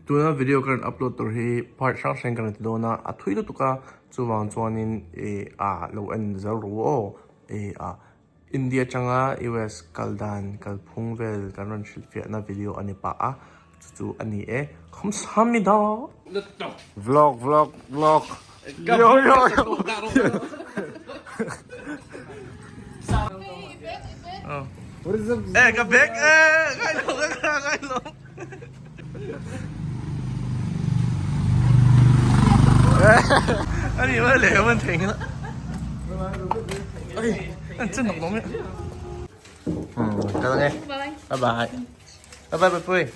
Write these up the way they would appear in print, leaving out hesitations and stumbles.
tuna video kan upload tur hi part sang kan ti dona a thui tu ka chuwang chuanin lo en zar ru o India changa US kaldan kalphung vel kan ron shilfia na video ani pa a chu ani khamsamida vlog yo what is up ka bek kai lo 아니 왜 내가만 되나? 아이, 진짜 너무. 가능해. 바이바이. 바이바이 뿌이.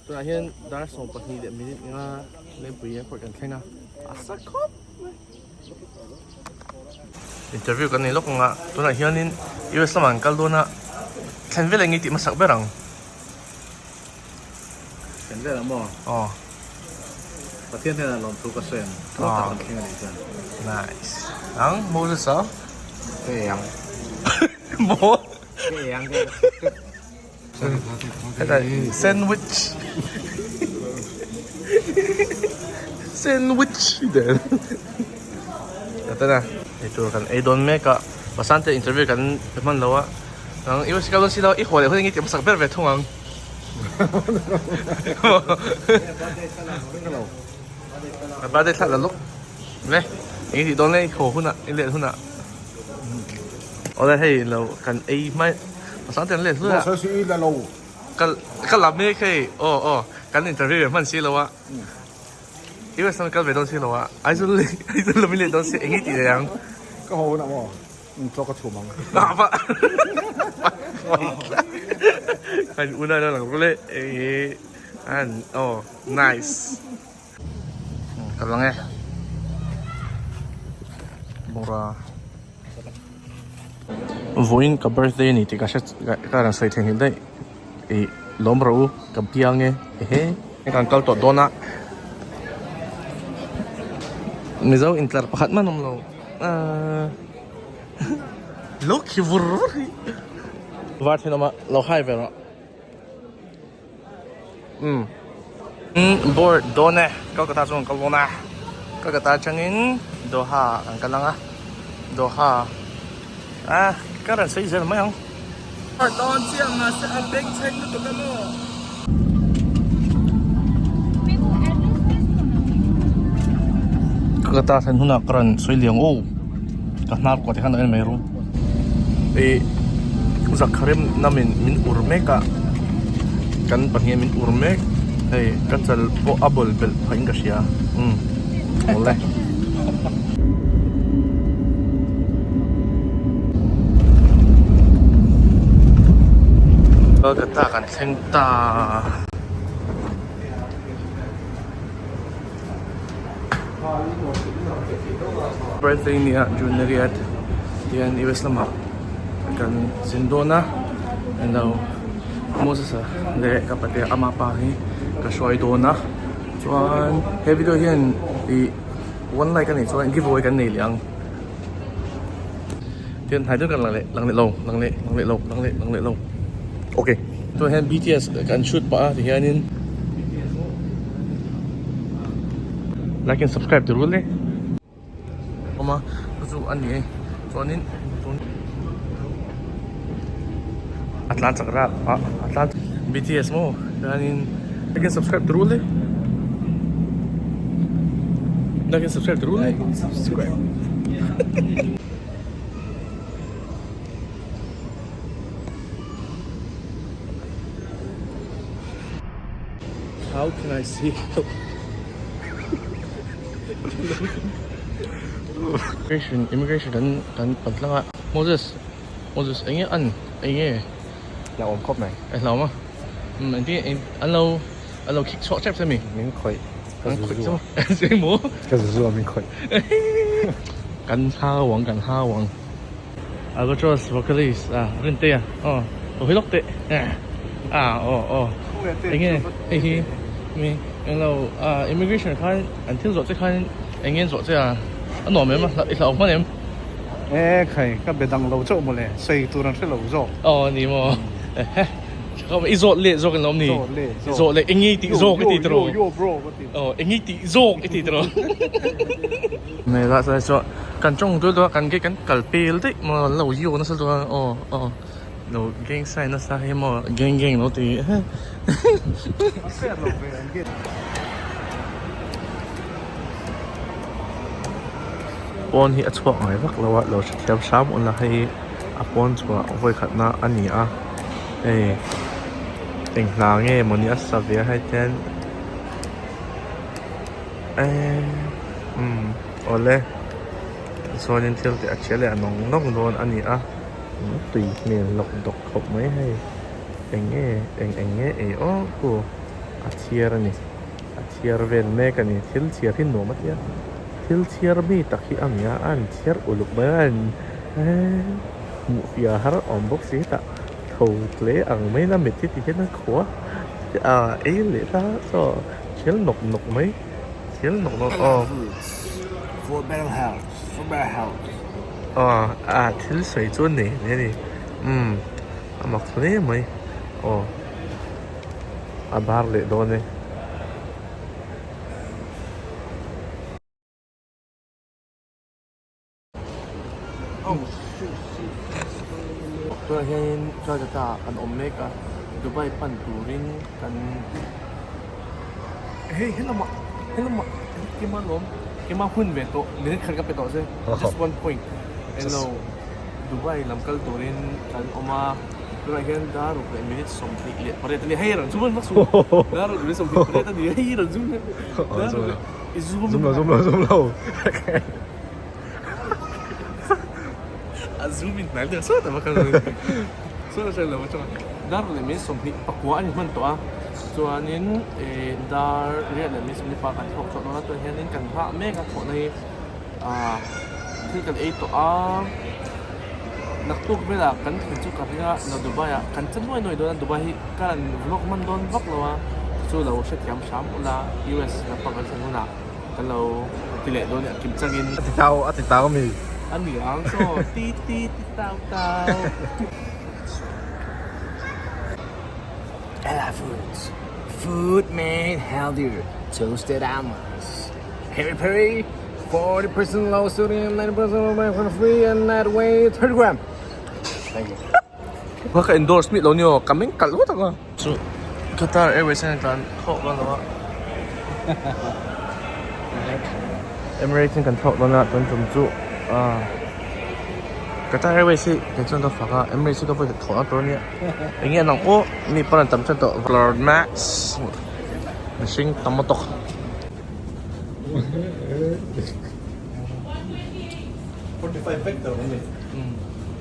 Tuna hian dar som pahnih leh minute nga le pui airport kan thlena asa khop interview kan ni lok nga tuna hianin US laman kal dona thenvel ngi ti masak berang thenvel mo pathian thena lom tu ka sen to ta kan thinga ni jan nice ang Moses sa yang mo yang sandwich din ito na ito kan don meka bastante interview kan man lawa ang iwas ka sila ihole ho ngi ti masak ber thong ang bade thlak la lok ne ngi don le ho huna ile huna ola hei lo kan mai bastante le huna so si la lo kan la me ke kan interview man si lawa iwas san kan ve don si lawa Aizawl mi le don si ngi ti yang ka ho na mo cho ka chu mang apa kan una na lang le nice kalong mura voin ka birthday ni ti ka sha ka ran sai theng dai lomro ka piang kan kal to dona mizaw intlar pakhat man lo look hivur vart hinama lo hai vera board done Kolkata song kalona Kolkata changin Doha ang kalanga Doha karan sai zel mayang don siang na sa big check to kamo Kolkata san huna karan soi liang kahnar ko te kan en meru zakharem namin min urmeka kan pahnya min urmek kan sal po abol bel paing kasya oleh Kolkata kan sengta birthday niya Juneriat yan iwas lamah kan Sindona and now Moses le kapate ama pahi ka hruai dona chuan he video hian one like kan ni chuan giveaway kan nei liang tian hai kan lang le lo okay to hen BTS kan shoot pa hianin like and subscribe to rule Mama tu ani chuanin Atlanta rap Atlanta BTS mo kanin like and subscribe to rule like and subscribe to rule subscribe how can I see immigration kan pantlanga Moses anh ăn anh là ôm cốc này anh lâu mà anh đi anh lâu kick short chép cho mình khỏi Ăn quick chứ mà. Sẽ mua. cái gì rồi mình khỏi. Cần hao wang, cần hao wang. À, có cho vocalist à, rên tê à, tôi lóc tê, anh nghe, mình lâu immigration khai, anh thiếu rồi chứ khai, anh nghe rồi chứ à, anh nói mấy mà, ít lâu mấy em. Ê, khai, cái bên đằng lâu chỗ mà lẽ, xây tu đang sẽ lâu chỗ. Nì mà, không ít rồi lệ rồi cái lắm nì, rồi lệ anh nghe tí rồi cái tí rồi, anh nghe tí rồi cái tí rồi. Này là sao sao, cần trong tôi đó cần cái cần bèl đấy mà lâu yêu nó sao đó, nó gang sai nó sao mà gang nó thì. Pon hi chhuah ngai vak lo lo thiam sam on la hei a pon chhuah voi khatna ani a eng hla nge moni a savia hai ten ole sonin thil te achele anong nong don ani a tui men lok dok khop mai hei enge o ko a thiar ani a thiar vel me kani thil thiar hin no matia thil thiar mi takhi amia an thiar uluk ban mu fia har ombok si ta thâu tle ang mai na mit ti ti na khwa le ta so thil nok mai thil nok For better health. thil soi chuan ne ni amak tle mai bar le do ne hiện cho ta an omega Dubai pan turin kan helama kima hun ve to lirik khan ka pe to se just 1 point hello Dubai lam kal turin kan oma rồi hiện daru ke minute something le pare tani hayran zuman maksu daru le something pare tani hayran zuman daru Zoom lâu. Zoom in nãy giờ suốt mà không suốt là một trong đó là mấy sòng thị bạc quá anh mình tỏa cho nên đó là mấy sòng thị bạc anh học cho nó tôi hiện nên cần phải mấy cái chỗ này thứ cần ấy tỏa nặc tục với là cần phải chụp cái là Dubai à cần chân nuôi đó là Dubai cái vlog mình đón vlog rồi cho là sẽ tiêm sắm là US là bạc cái chân nuôi cái lâu tỷ lệ đó là kiểm tra in tao mình. anh nghĩ ăn so tí tao Ella Foods. Food made healthier. Toasted almonds. Peri Peri. 40% low sodium, 90% low for free, and net weight 30 gram. Thank you. Bác cái endorse meat lâu nhiều cảm thấy cẩn quá thật so Qatar Airways này cần thọ vào nó Emirates cần thọ vào nó tuần trùng trụ Qatar Airways cái chân đó phải Emirates có phải thọ nóตัวนี้อย่างเงี้ยน้องโอ้มีปนันตำchânตัว Valor Max machine ตำมาตก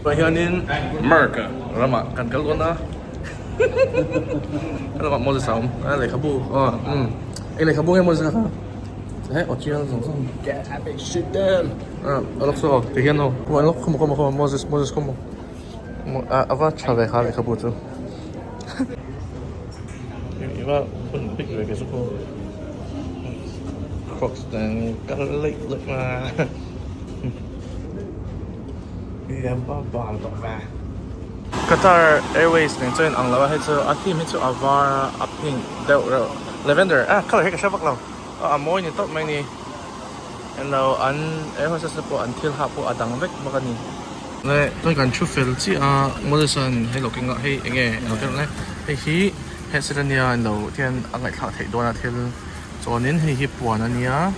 ไปเฮียนินเมอร์กเรามากันกันล้วนนะเรามาโมดิสามอะไรครับบูอะไรครับบูให้โมดิสครับเฮ้ยอดเชียร์สอง Get epic shit done. ล็อกโซ่ตีเฮียนโน่วันล็อกเข้ามาโมดิสเข้ามาเอาว่าชาเวค่ะอะไรครับบูจูอีว่าคนพิกเลยแกสุโขครอกสแตนกันเล็กมาEm ba ba tọt va. Qatar Airways nên cho anh là hay cho anh tìm cho avar upping đậu rồi lavender color hay cái sao bắt đầu môi này tốt mấy nè anh đâu anh em hơi sẽ bộ anh thiêu hạp bộ đằng vách bao nhiêu này tôi cần chụp film chứ Morrison hay lục kinh ngọ hay nghe nó cái này hay khi hay sẽ là anh đâu thiên anh lại thảo thấy đôi là thiên cho nên hay hiệp buồn anh nhá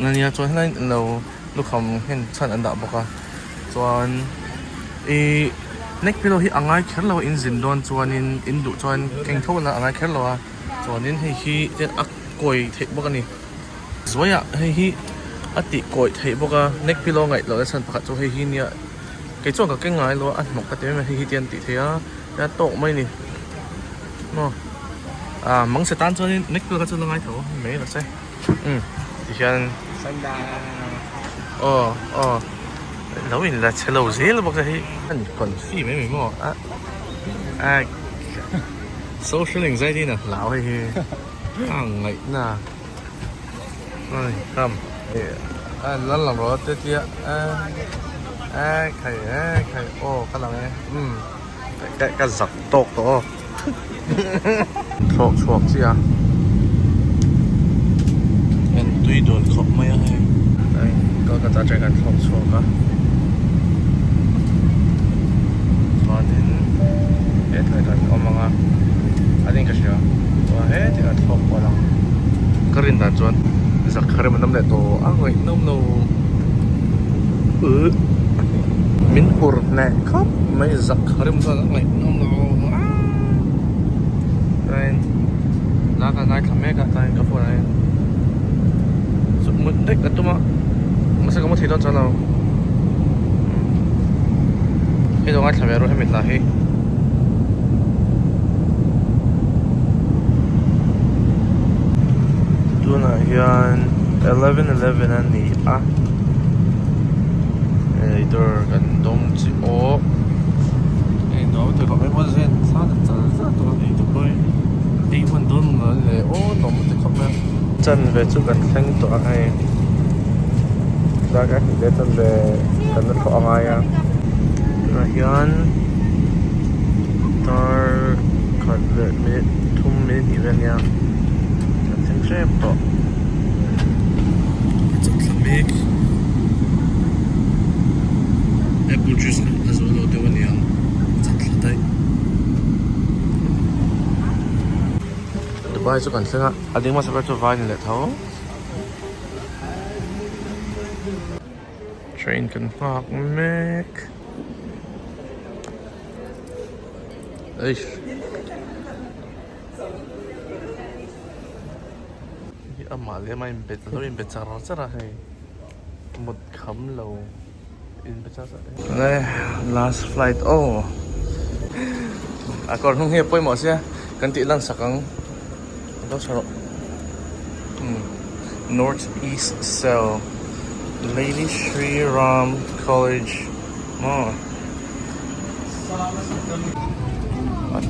anh nhá cho nên anh đâu lúc không hiện chân anh đã bóc à cho neck pillow hi angai khéo lâu in zin don cho nên in đủ cho anh kinh thâu là angai khéo lâu à cho nên hay khi trên ác còi thấy bóc anh rồi à hay khi ác tị còi thấy bóc à neck pillow ngày lâu chân phát cho hay khi nia cái chỗ cái ngay lo anh một cái tiếng mà hay khi tiền tị thế á đã tổ mấy nè nó mong sẽ tan cho nên nick tôi có cho nó ngay thấu mấy là xe thì hiện xanh đà lâu mình là chơi lâu dễ là bọc ra anh còn phi mấy mình mò social anxiety nè lão hay ngậy nè ơi không lần lần rồi tết kia khải cái lần này cái giặc tộc đó chhuah chứ à em tuy đồn không mấy hay đây Kolkata chơiกันchhuah á và đến hết thời gian ông mga anh cái gì à và hết thì là chhuah qua lang cái riêng đã chọn giặc khởi mình năm đại tổ người nông nô mình hụt nè khắp mấy giặc khởi mình sao lại nông nô đây lá cái ngay thằng mẹ cái tay cái phô này sụt mất đấy cái tụi mà sao có một thứ đó cho nào cái đó ngay thằng mẹ rồi hay mình là hết tụi này hiện 11 anh đi à 이들 간 동지 오 너무 되게 해보세요 사는 또 이제 거의 이번 돈 원래 너무 되게 chân về chút gần thanh tọa hay ra các để chân về cần nó có ai à rồi hiện tar khát về minute 2 minute even nha thanh xếp to chắc là big apple juice Aizawl lo dewan ya chắc là Dubai chu kan thlenga ading ma sabar chu vai ni le tho train kan park mek eish hi ama le mai bet lo in bet chara hai một kham lo in bet chara đây last flight còn không hiệp poi mo sia kan ti lang sakang đó sao Northeast Cell Lady Shri Ram College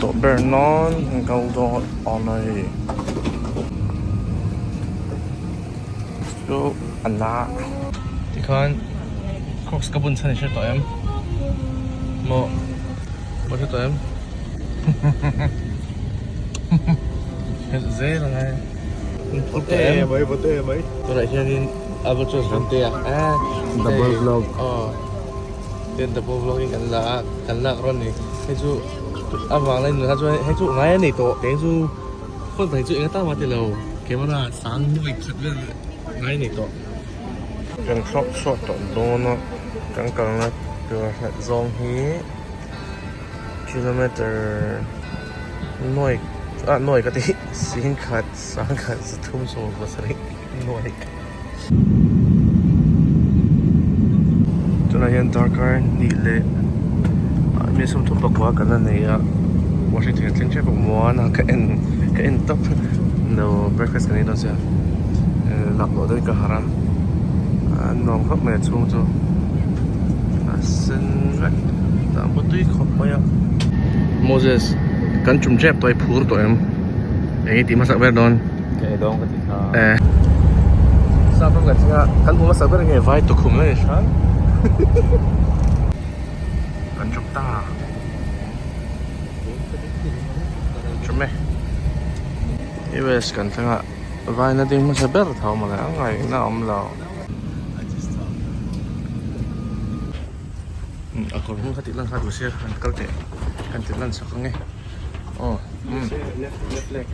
tổ Bernon câu đó on này so anh lá thì con Crocs cái bún xanh sẽ tụi em một sẽ tụi em dễ là ngay Patea mấy tôi lại cho nên albatross Patea double vlog tên double vlogging cảnh lạc rồi này hay chú vàng lên nữa hay chú ngay này tổ cái chú con phải chú người ta mà từ lâu cái mà là sáng đuôi thật lên ngay này tổ cái shop tổ đó nó càng là từ dòng hí kilometer neuh cái tí xin khat sang khat thum so có sari neuh cho nên hiện darker đi lệ mình sống thum bạc quá cái này Washington chính xác cũng muốn cái en top no breakfast cái này đó chứ lạc lộ tới cả hara nòng khắp mẹ chung cho xin vậy tạm một túi khóc bây giờ Moses kan chum chep toy phur to em ei ti masak ber don cái đó cái gì sa phong kan singa kan hu masak ber nge vai to khum le shan kan chuk ta chume US kan singa vai na ding masak ber thau ma la ngai na om lo akor hu khati lang khatu sia kan kalte kan tilan sakange left leg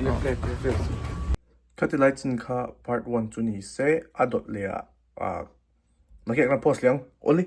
Khati lights kha part 1 chu ni se adot le nakin na post liang oli